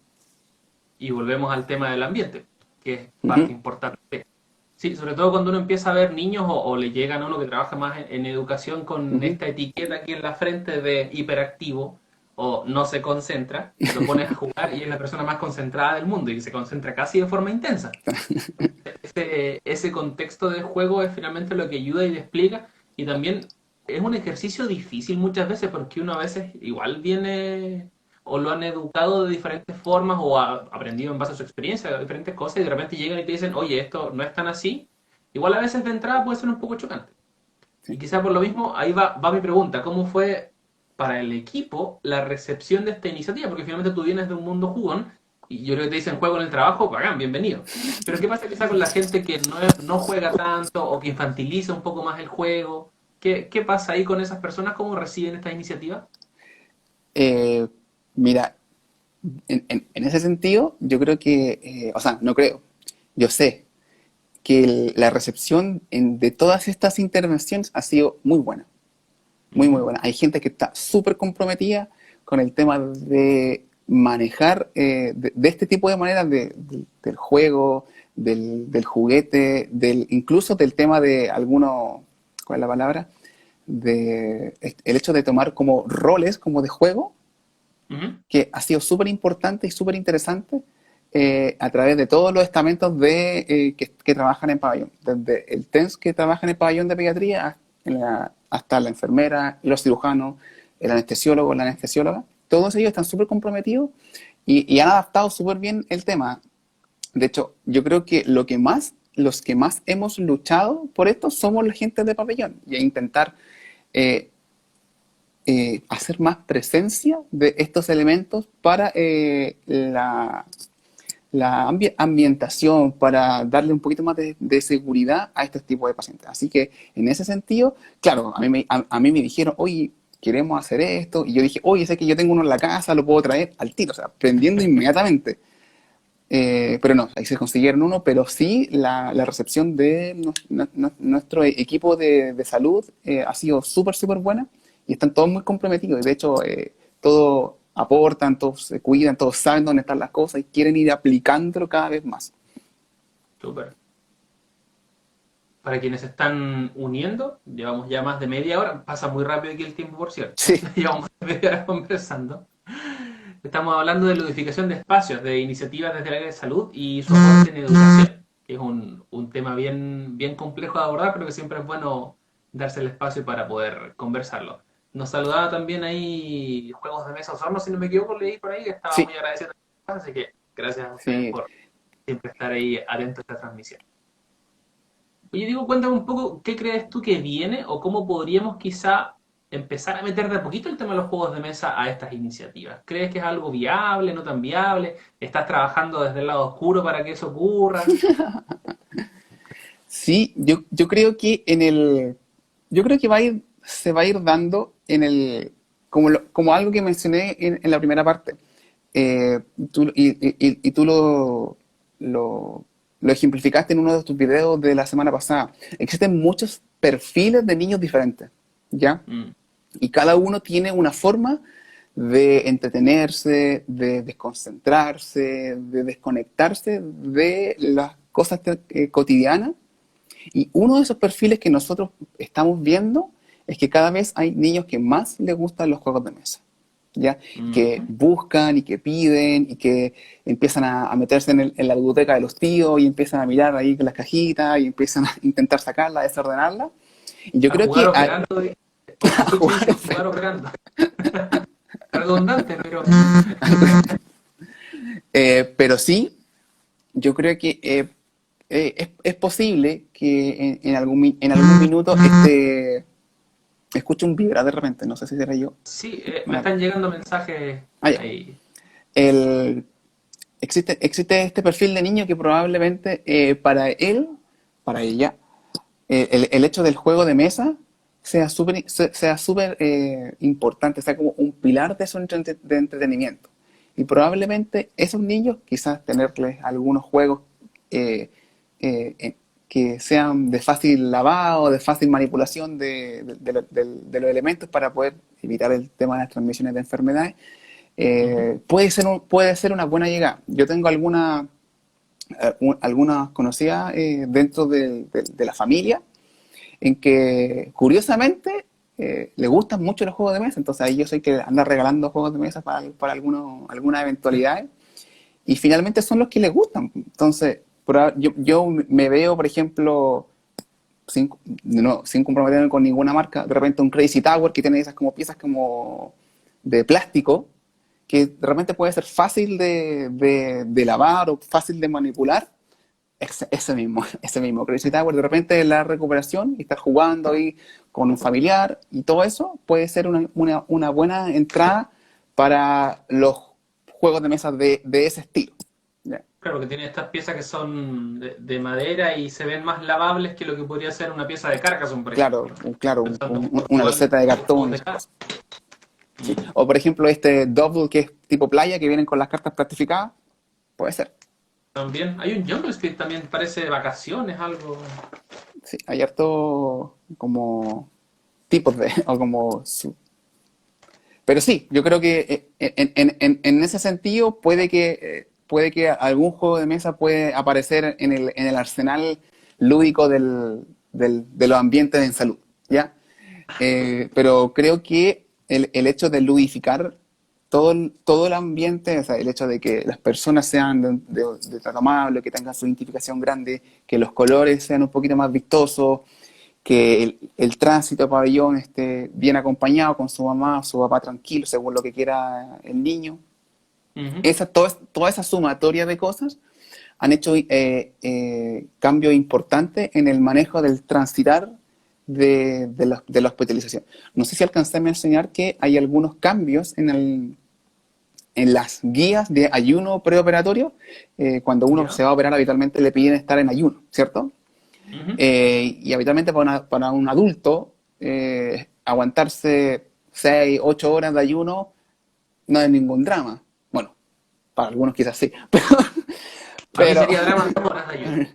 Speaker 1: y volvemos al tema del ambiente, que es parte
Speaker 2: Ujú,
Speaker 1: importante. Sí, sobre todo cuando uno empieza a ver niños o le llegan a uno que trabaja más en educación con
Speaker 2: ujú.
Speaker 1: esta etiqueta aquí en la frente de hiperactivo o no se concentra, lo pones a jugar y es la persona más concentrada del mundo y se concentra casi de forma intensa. Ese contexto de juego es finalmente lo que ayuda y le explica y también es un ejercicio difícil muchas veces porque uno a veces igual viene o lo han educado de diferentes formas o ha aprendido en base a su experiencia diferentes cosas y de repente llegan y te dicen, oye, esto no es tan así. Igual a veces de entrada puede ser un poco chocante. Y
Speaker 2: Sí.
Speaker 1: quizá por lo mismo, ahí va mi pregunta, ¿cómo fue para el equipo la recepción de esta iniciativa? Porque finalmente tú vienes de un mundo jugón y yo creo que te dicen juego en el trabajo, bacán, bienvenido. Pero ¿qué pasa quizá con la gente que no juega tanto o que infantiliza un poco más el juego? ¿Qué pasa ahí con esas personas? ¿Cómo reciben esta iniciativa?
Speaker 2: Eh, Mira, en ese sentido, yo creo que, o sea, no creo, yo sé que la recepción de todas estas intervenciones ha sido muy buena. Muy, muy
Speaker 1: Ujú.
Speaker 2: buena. Hay gente que está súper comprometida con el tema de manejar de este tipo de maneras del juego, del juguete, incluso del tema de algunos, ¿cuál es la palabra? El hecho de tomar como roles como de juego,
Speaker 1: Ujú.
Speaker 2: que ha sido súper importante y súper interesante a través de todos los estamentos que trabajan en pabellón. Desde el TENS que trabaja en el pabellón de pediatría hasta la enfermera y los cirujanos, el anestesiólogo, la anestesióloga. Todos ellos están súper comprometidos y han adaptado súper bien el tema. De hecho, yo creo que los que más hemos luchado por esto somos la gente de pabellón y a intentar eh, hacer más presencia de estos elementos para ambientación, para darle un poquito más de seguridad a estos tipos de pacientes. Así que en ese sentido, claro, a mí me dijeron, oye, queremos hacer esto, y yo dije, oye, sé que yo tengo uno en la casa, lo puedo traer al tiro, o sea, prendiendo inmediatamente. Pero no, ahí se consiguieron uno, pero sí la recepción de nuestro equipo de salud ha sido súper, súper buena y están todos muy comprometidos. Y de hecho, todos aportan, todos se cuidan, todos saben dónde están las cosas y quieren ir aplicándolo cada vez más.
Speaker 1: Súper. Para quienes se están uniendo, llevamos ya más de media hora. Pasa muy rápido aquí el tiempo, por cierto.
Speaker 2: Sí,
Speaker 1: Llevamos más de media hora conversando. Estamos hablando de ludificación de espacios, de iniciativas desde el área de salud y su aporte en educación, que es un tema bien complejo de abordar, pero que siempre es bueno darse el espacio para poder conversarlo. Nos saludaba también ahí Juegos de Mesa Osorno, si no me equivoco, leí por ahí que estaba
Speaker 2: sí,
Speaker 1: muy agradecido. Así que gracias a ustedes
Speaker 2: sí.
Speaker 1: por siempre estar ahí atentos a esta transmisión. Oye, digo, cuéntame un poco qué crees tú que viene o cómo podríamos quizá empezar a meter de a poquito el tema de los juegos de mesa a estas iniciativas. ¿Crees que es algo viable, no tan viable? ¿Estás trabajando desde el lado oscuro para que eso ocurra?
Speaker 2: Sí, yo creo que yo creo que se va a ir dando como algo que mencioné en la primera parte. Eh, y tú lo ejemplificaste en uno de tus videos de la semana pasada. Existen muchos perfiles de niños diferentes, ¿ya?
Speaker 1: Mm,
Speaker 2: Y cada uno tiene una forma de entretenerse, de desconcentrarse, de desconectarse de las cosas cotidianas Y uno de esos perfiles que nosotros estamos viendo es que cada vez hay niños que más les gustan los juegos de mesa, ¿ya? Que
Speaker 1: Ujú.
Speaker 2: buscan y que piden y que empiezan a meterse en la biblioteca de los tíos y empiezan a mirar ahí con las cajitas y empiezan a intentar sacarla, desordenarla. Y yo
Speaker 1: A
Speaker 2: creo
Speaker 1: jugar
Speaker 2: que
Speaker 1: operando, como se
Speaker 2: a
Speaker 1: escucha,
Speaker 2: jugar
Speaker 1: dice jugar operando. Redundante, pero
Speaker 2: pero sí, yo creo que es posible que en algún minuto escuche un vibra de repente, no sé si será yo.
Speaker 1: sí, me
Speaker 2: Una-
Speaker 1: están llegando mensajes
Speaker 2: ah, ya.
Speaker 1: ahí.
Speaker 2: El, existe este perfil de niño que probablemente para él, para ella, el hecho del juego de mesa sea súper importante, sea como un pilar de su de entretenimiento. Y probablemente esos niños, quizás tenerles algunos juegos eh, que sean de fácil lavado, de fácil manipulación de los elementos para poder evitar el tema de las transmisiones de enfermedades,
Speaker 1: Ujú.
Speaker 2: puede ser una buena llegada. Yo tengo algunas conocidas dentro de la familia en que curiosamente le gustan mucho los juegos de mesa, entonces ahí yo sé que anda regalando juegos de mesa para algunas eventualidades y finalmente son los que les gustan. Entonces, yo me veo, por ejemplo, sin, no, sin comprometerme con ninguna marca, de repente un Crazy Tower que tiene esas como piezas como de plástico, que de repente puede ser fácil de lavar o fácil de manipular, ese mismo Crazy Tower, de repente la recuperación y estar jugando ahí con un familiar y todo eso puede ser una buena entrada para los juegos de mesa de ese estilo. ¿Ya?
Speaker 1: Claro, que tiene estas piezas que son de madera y se ven más lavables que lo que podría ser una pieza de Carcassonne, por
Speaker 2: Claro,
Speaker 1: ejemplo.
Speaker 2: claro,
Speaker 1: Pensando en
Speaker 2: una
Speaker 1: igual
Speaker 2: loseta de
Speaker 1: los juegos
Speaker 2: cartón y
Speaker 1: de
Speaker 2: esas
Speaker 1: cartas.
Speaker 2: cosas. Sí. O por ejemplo este Double que es tipo playa que vienen con las cartas plastificadas, puede ser.
Speaker 1: También hay un Jungle Speed, también parece de vacaciones, algo.
Speaker 2: Sí, hay harto como tipos de, o como pero sí, yo creo que en ese sentido puede que algún juego de mesa puede aparecer en el arsenal lúdico de los ambientes en salud, ¿ya? Pero creo que el hecho de ludificar todo el ambiente, o sea, el hecho de que las personas sean de trato amable, que tengan su identificación grande, que los colores sean un poquito más vistosos, que el tránsito a pabellón esté bien acompañado con su mamá, su papá tranquilo, según lo que quiera el niño.
Speaker 1: Ujú.
Speaker 2: Toda esa sumatoria de cosas han hecho cambios importantes en el manejo del transitar de la hospitalización. No sé si alcancé a enseñar que hay algunos cambios en las guías de ayuno preoperatorio. Cuando uno
Speaker 1: Ya.
Speaker 2: se va a operar habitualmente le piden estar en ayuno, ¿cierto?
Speaker 1: Ujú.
Speaker 2: Y habitualmente para un adulto, aguantarse 6 8 horas de ayuno no es ningún drama. Bueno, para algunos quizás sí,
Speaker 1: Para mí
Speaker 2: pero,
Speaker 1: sería drama 2 horas de ayuno.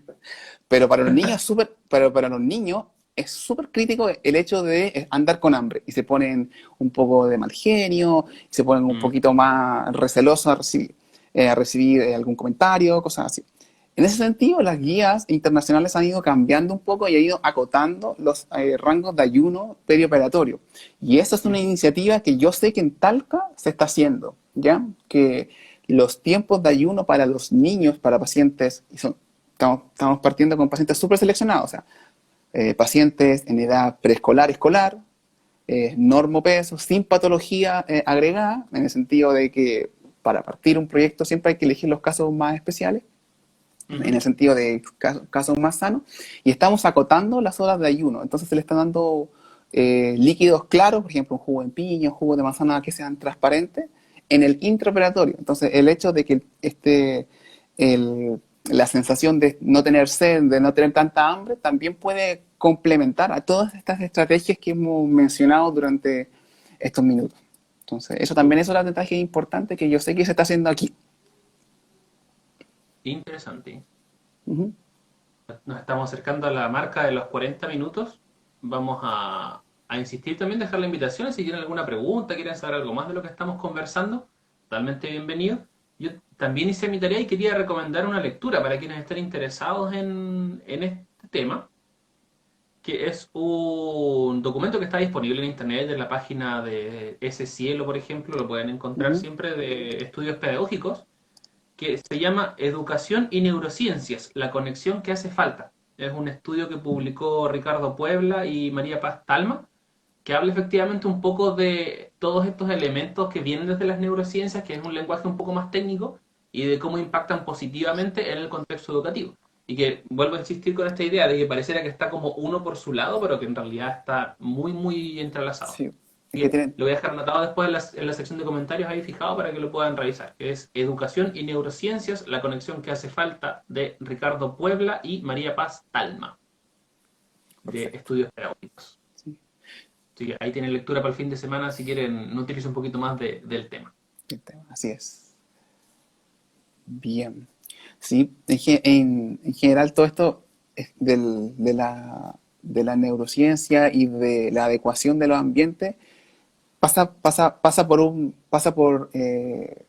Speaker 2: pero para los niños pero para los niños es súper crítico el hecho de andar con hambre y se ponen un poco de mal genio, se ponen un
Speaker 1: Mm.
Speaker 2: poquito más recelosos a recibir algún comentario, cosas así. En ese sentido, las guías internacionales han ido cambiando un poco y han ido acotando los rangos de ayuno perioperatorio. Y esa es una
Speaker 1: Ujú.
Speaker 2: iniciativa que yo sé que en Talca se está haciendo, ¿ya? Que los tiempos de ayuno para los niños, para pacientes, estamos partiendo con pacientes súper seleccionados, o sea, pacientes en edad preescolar, escolar, normopeso, sin patología agregada, en el sentido de que para partir un proyecto siempre hay que elegir los casos más especiales, en
Speaker 1: Ujú.
Speaker 2: el sentido de casos más sanos, y estamos acotando las horas de ayuno. Entonces se le están dando líquidos claros, por ejemplo, un jugo de piña, un jugo de manzana que sean transparentes, en el intraoperatorio. Entonces el hecho de que la sensación de no tener sed, de no tener tanta hambre, también puede complementar a todas estas estrategias que hemos mencionado durante estos minutos. Entonces, eso también es otra detalle importante que yo sé que se está haciendo aquí.
Speaker 1: Interesante.
Speaker 2: Ujú.
Speaker 1: Nos estamos acercando a la marca de los 40 minutos. Vamos a insistir también, dejar la invitación. Si tienen alguna pregunta, quieren saber algo más de lo que estamos conversando, totalmente bienvenido. Yo también hice mi tarea y quería recomendar una lectura para quienes estén interesados en este tema. que es un documento que está disponible en internet en la página de ese cielo, por ejemplo, lo pueden encontrar
Speaker 2: Ujú.
Speaker 1: siempre de estudios pedagógicos, que se llama Educación y Neurociencias, la conexión que hace falta. Es un estudio que publicó Ricardo Puebla y María Paz Talma, que habla efectivamente un poco de todos estos elementos que vienen desde las neurociencias, que es un lenguaje un poco más técnico, y de cómo impactan positivamente en el contexto educativo. Y que vuelvo a insistir con esta idea de que pareciera que está como uno por su lado, pero que en realidad está muy, muy entrelazado.
Speaker 2: Sí, es
Speaker 1: Así
Speaker 2: que
Speaker 1: que
Speaker 2: tienen,
Speaker 1: lo voy a dejar anotado después en la sección de comentarios ahí fijado para que lo puedan revisar, que es Educación y Neurociencias, la conexión que hace falta de Ricardo Puebla y María Paz Talma, de
Speaker 2: perfecto.
Speaker 1: Estudios Pedagógicos.
Speaker 2: Sí,
Speaker 1: Así que ahí tienen lectura para el fin de semana si quieren nutrirse un poquito más del tema.
Speaker 2: el tema, así es. Bien. Sí, en general todo esto de la neurociencia y de la adecuación de los ambientes pasa por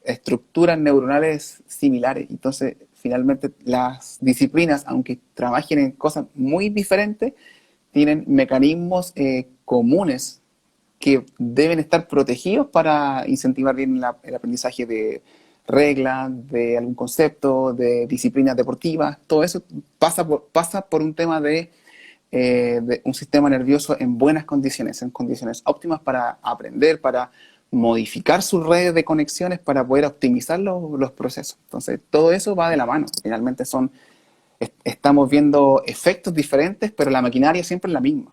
Speaker 2: estructuras neuronales similares. Entonces, finalmente, las disciplinas, aunque trabajen en cosas muy diferentes, tienen mecanismos comunes que deben estar protegidos para incentivar bien el aprendizaje de reglas, de algún concepto, de disciplinas deportivas. Todo eso pasa por un tema de un sistema nervioso en buenas condiciones, en condiciones óptimas para aprender, para modificar sus redes de conexiones, para poder optimizar los procesos. Entonces, todo eso va de la mano. Finalmente estamos viendo efectos diferentes, pero la maquinaria siempre es la misma.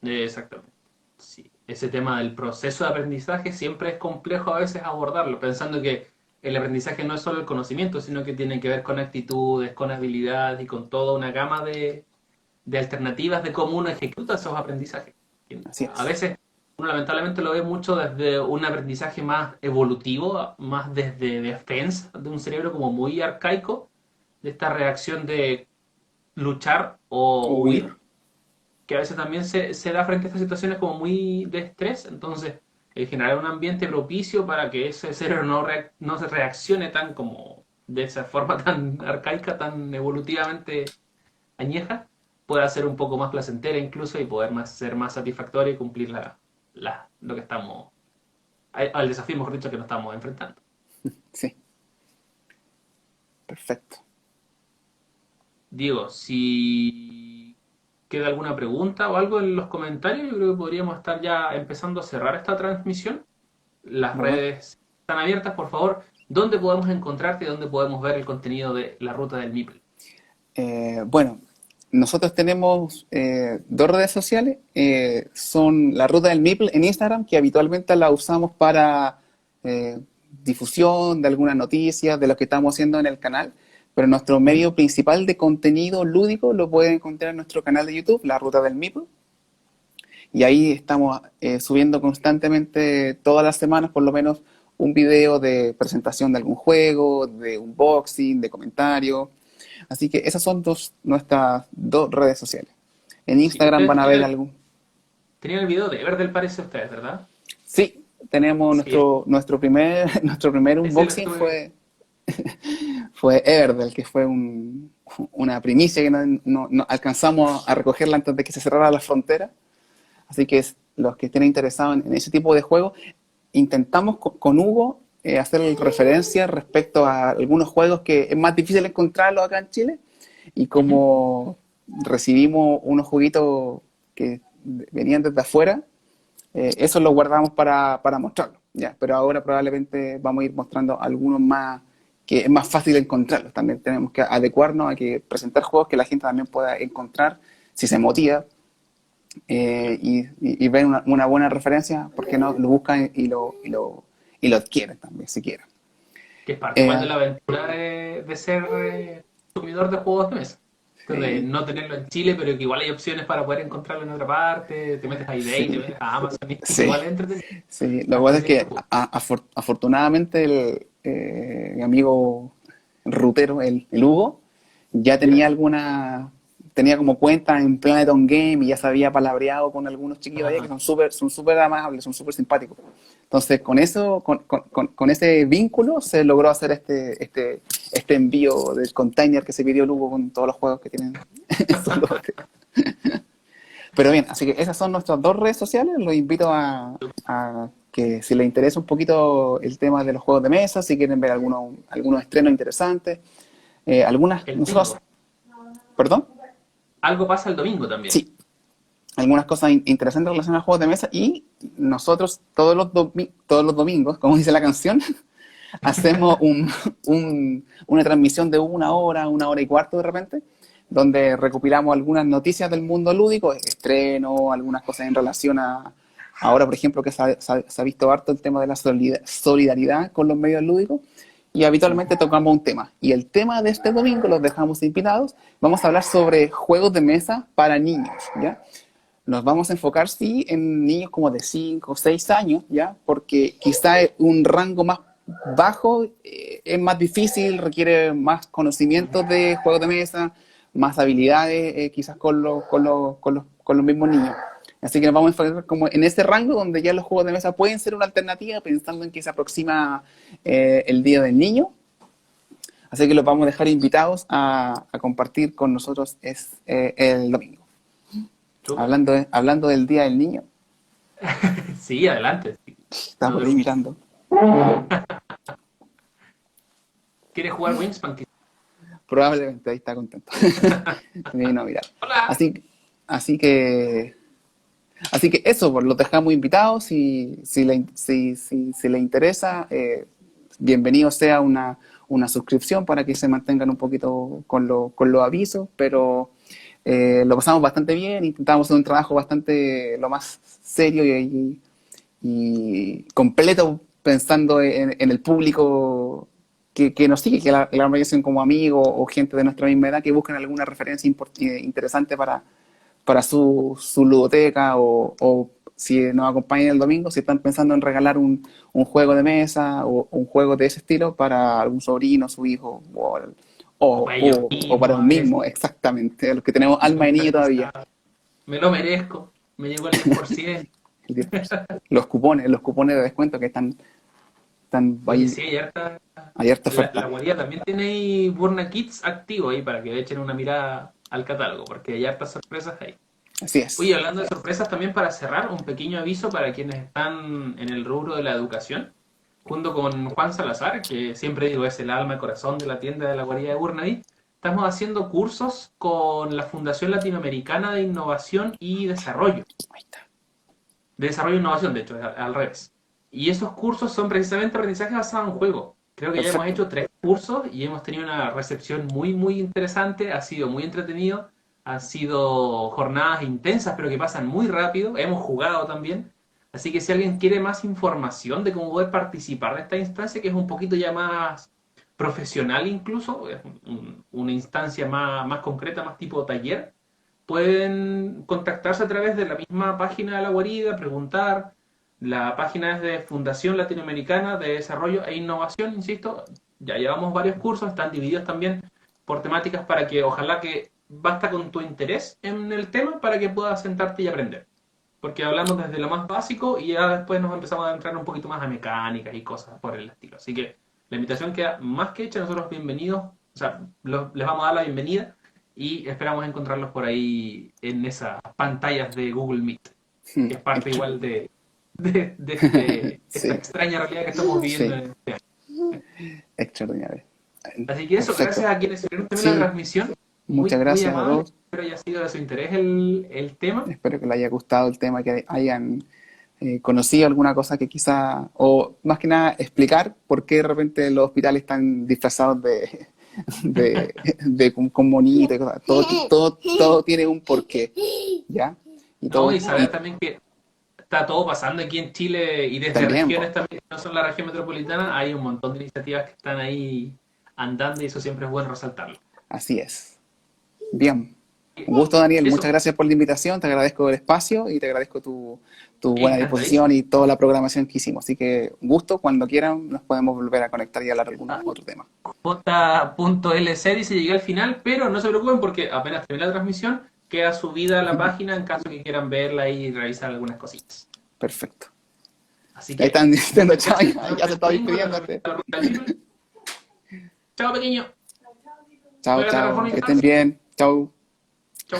Speaker 1: Exactamente. Sí. Ese tema del proceso de aprendizaje siempre es complejo a veces abordarlo, pensando que el aprendizaje no es solo el conocimiento, sino que tiene que ver con actitudes, con habilidades y con toda una gama de alternativas de cómo uno ejecuta esos aprendizajes.
Speaker 2: Así
Speaker 1: A
Speaker 2: es.
Speaker 1: veces uno lamentablemente lo ve mucho desde un aprendizaje más evolutivo, más desde defensa de un cerebro como muy arcaico, de esta reacción de luchar o
Speaker 2: Huir.
Speaker 1: huir, que a veces también se da frente a estas situaciones como muy de estrés, entonces generar un ambiente propicio para que ese cerebro no se reaccione tan como de esa forma tan arcaica, tan evolutivamente añeja, pueda ser un poco más placentera incluso y poder ser más satisfactoria y cumplir lo que estamos, al desafío, mejor dicho, que nos estamos enfrentando.
Speaker 2: Sí, perfecto.
Speaker 1: Diego, si queda alguna pregunta o algo en los comentarios, yo creo que podríamos estar ya empezando a cerrar esta transmisión. Las
Speaker 2: Bueno,
Speaker 1: redes están abiertas, por favor. ¿Dónde podemos encontrarte y dónde podemos ver el contenido de la ruta del MIPL?
Speaker 2: bueno, nosotros tenemos dos redes sociales. Son la ruta del MIPL en Instagram, que habitualmente la usamos para eh, difusión de algunas noticias, de lo que estamos haciendo en el canal. Pero nuestro
Speaker 1: ¿Mm?
Speaker 2: medio principal de contenido lúdico lo pueden encontrar en nuestro canal de YouTube, La Ruta del MIPL. Y ahí estamos subiendo constantemente, todas las semanas por lo menos, un video de presentación de algún juego, de unboxing, de comentario. Así que esas son nuestras dos redes sociales. En
Speaker 1: Sí,
Speaker 2: Instagram
Speaker 1: ustedes
Speaker 2: van a ver algún.
Speaker 1: tenían el video de Everdell, parece ustedes, ¿verdad?
Speaker 2: Sí, tenemos
Speaker 1: Sí,
Speaker 2: nuestro primer
Speaker 1: ese lo
Speaker 2: unboxing
Speaker 1: estuve.
Speaker 2: fue Everdell, que fue una primicia que no alcanzamos a recogerla antes de que se cerrara la frontera. Así que los que estén interesados en ese tipo de juegos, intentamos con Hugo hacer referencia respecto a algunos juegos que es más difícil encontrarlos acá en Chile. Y
Speaker 1: Ujú.
Speaker 2: como recibimos unos jueguitos que venían desde afuera, eso lo guardamos para mostrarlo. Ya, pero ahora probablemente vamos a ir mostrando algunos más que es más fácil encontrarlos. También tenemos que adecuarnos a que presentar juegos que la gente también pueda encontrar si se motiva y ven una buena referencia, ¿por qué no lo buscan y lo adquieren también, si quieren?
Speaker 1: Que es parte igual de
Speaker 2: Eh,
Speaker 1: la aventura de ser consumidor de juegos de mesa. De
Speaker 2: sí,
Speaker 1: no tenerlo en Chile, pero que igual hay opciones para poder encontrarlo en otra parte. Te metes a eBay, te
Speaker 2: sí,
Speaker 1: metes a Amazon, y
Speaker 2: sí,
Speaker 1: igual es entretenido.
Speaker 2: sí. Lo que pasa
Speaker 1: Hasta
Speaker 2: es que
Speaker 1: cierto punto.
Speaker 2: afortunadamente mi amigo rutero, el Hugo, ya
Speaker 1: ¿Ya?
Speaker 2: tenía como cuenta en Planet On Game y ya se había palabreado con algunos chiquillos allá que
Speaker 1: Ajá.
Speaker 2: son súper amables, son súper simpáticos. Entonces, con eso, con ese vínculo, se logró hacer este envío del container que se pidió el Hugo con todos los juegos que tienen en su lote. Pero bien, así que esas son nuestras dos redes sociales. Los invito a que si les interesa un poquito el tema de los juegos de mesa, si quieren ver algunos estrenos interesantes,
Speaker 1: El
Speaker 2: nosotros,
Speaker 1: bingo.
Speaker 2: perdón,
Speaker 1: Algo pasa el domingo también.
Speaker 2: sí, algunas cosas interesantes relacionadas a juegos de mesa y nosotros todos los domingos, como dice la canción, hacemos una transmisión de una hora y cuarto de repente, donde recopilamos algunas noticias del mundo lúdico, estreno, algunas cosas en relación a, ahora por ejemplo que se ha visto harto el tema de la solidaridad con los medios lúdicos, y habitualmente tocamos un tema. Y el tema de este domingo, los dejamos invitados, vamos a hablar sobre juegos de mesa para niños, ¿ya? Nos vamos a enfocar, sí, en niños como de 5 o 6 años, ¿ya? Porque quizá un rango más bajo es más difícil, requiere más conocimientos de juegos de mesa, más habilidades quizás con los mismos niños. Así que nos vamos a enfocar como en ese rango donde ya los juegos de mesa pueden ser una alternativa, pensando en que se aproxima el Día del Niño. Así que los vamos a dejar invitados a compartir con nosotros el domingo.
Speaker 1: Súper.
Speaker 2: Hablando del Día del Niño,
Speaker 1: Sí, adelante.
Speaker 2: estaba
Speaker 1: No
Speaker 2: por
Speaker 1: te
Speaker 2: ahí
Speaker 1: preocupes.
Speaker 2: mirando.
Speaker 1: ¿Quieres jugar Wingspan?
Speaker 2: Probablemente ahí está contento. Me vino a mirar.
Speaker 1: Hola.
Speaker 2: Así, así que, así que eso, pues los dejamos invitados. Si le interesa, bienvenido sea una suscripción para que se mantengan un poquito con los avisos, pero lo pasamos bastante bien, intentamos hacer un trabajo bastante lo más serio y completo, pensando en el público que nos sigue, que la mayoría son como amigos o gente de nuestra misma edad que buscan alguna referencia interesante para su ludoteca, o si nos acompañan el domingo, si están pensando en regalar un juego de mesa o un juego de ese estilo para algún sobrino, su hijo,
Speaker 1: O para ellos
Speaker 2: o para
Speaker 1: mismos
Speaker 2: un
Speaker 1: a veces.
Speaker 2: mismo, exactamente, los que tenemos alma de niño todavía.
Speaker 1: Me lo merezco. Me llegó el 10%.
Speaker 2: El 10%. Los cupones de descuento que están
Speaker 1: Oye,
Speaker 2: ahí,
Speaker 1: sí,
Speaker 2: hay harta
Speaker 1: la
Speaker 2: oferta.
Speaker 1: guardia también tiene ahí Burna Kids activo ahí para que le echen una mirada al catálogo, porque hay hartas sorpresas ahí.
Speaker 2: Así
Speaker 1: Oye,
Speaker 2: es.
Speaker 1: hablando de sorpresas, también para cerrar, un pequeño aviso para quienes están en el rubro de la educación, junto con Juan Salazar, que siempre digo es el alma y corazón de la tienda de la guardia de Burnaby. Estamos haciendo cursos con la Fundación Latinoamericana de Innovación y Desarrollo.
Speaker 2: Ahí está.
Speaker 1: De desarrollo e innovación, de hecho, es al revés. Y esos cursos son precisamente aprendizaje basado en juego. Creo que ya hemos
Speaker 2: Perfecto.
Speaker 1: hecho 3 cursos y hemos tenido una recepción muy, muy interesante. Ha sido muy entretenido. Han sido jornadas intensas, pero que pasan muy rápido. Hemos jugado también. Así que si alguien quiere más información de cómo poder participar de esta instancia, que es un poquito ya más profesional incluso, es una instancia más concreta, más tipo taller, pueden contactarse a través de la misma página de la guarida, preguntar. La página es de Fundación Latinoamericana de Desarrollo e Innovación, insisto. Ya llevamos varios cursos, están divididos también por temáticas para que ojalá que basta con tu interés en el tema para que puedas sentarte y aprender. Porque hablamos desde lo más básico y ya después nos empezamos a entrar un poquito más a mecánicas y cosas por el estilo. Así que la invitación queda más que hecha, nosotros bienvenidos, o sea, les vamos a dar la bienvenida y esperamos encontrarlos por ahí en esas pantallas de Google Meet, que es parte
Speaker 2: Extra-
Speaker 1: igual esta
Speaker 2: Sí,
Speaker 1: extraña realidad que estamos viviendo
Speaker 2: sí,
Speaker 1: en este año.
Speaker 2: extraordinario.
Speaker 1: Así que eso, gracias
Speaker 2: Perfecto.
Speaker 1: a quienes siguieron también la
Speaker 2: Sí,
Speaker 1: transmisión,
Speaker 2: muchas
Speaker 1: muy
Speaker 2: gracias a
Speaker 1: amable,
Speaker 2: todos.
Speaker 1: espero haya sido de su interés el tema.
Speaker 2: Espero que les haya gustado el tema, que hayan conocido alguna cosa que quizá, o más que nada explicar por qué de repente los hospitales están disfrazados con monito y cosas. Todo tiene un porqué, ¿ya? Y
Speaker 1: ¿No?
Speaker 2: todo,
Speaker 1: Y saber
Speaker 2: y
Speaker 1: también que está todo pasando aquí en Chile y desde
Speaker 2: también,
Speaker 1: regiones
Speaker 2: po,
Speaker 1: también, que no son la región metropolitana, hay un montón de iniciativas que están ahí andando y eso siempre es bueno resaltarlo.
Speaker 2: así es. Bien. Un gusto, Daniel.
Speaker 1: Eso,
Speaker 2: Muchas gracias por la invitación. Te agradezco el espacio y te agradezco tu buena disposición
Speaker 1: encantadísimo.
Speaker 2: y toda la programación que hicimos. Así que un gusto. Cuando quieran nos podemos volver a conectar y hablar de algún otro tema.
Speaker 1: J.lc dice llegué al final, pero no se preocupen porque apenas termine la transmisión, queda subida a la página en caso que quieran verla y revisar algunas cositas.
Speaker 2: Perfecto.
Speaker 1: Así
Speaker 2: Ahí
Speaker 1: que,
Speaker 2: están diciendo
Speaker 1: muchas
Speaker 2: chao,
Speaker 1: gracias. Nos
Speaker 2: ya se está
Speaker 1: despedimos de la
Speaker 2: despidiéndote.
Speaker 1: Ruta Libre. Chao, pequeño.
Speaker 2: Chao,
Speaker 1: Juega
Speaker 2: chao.
Speaker 1: Terraforming
Speaker 2: Que estén
Speaker 1: Mars.
Speaker 2: bien. Chao.
Speaker 1: Chau.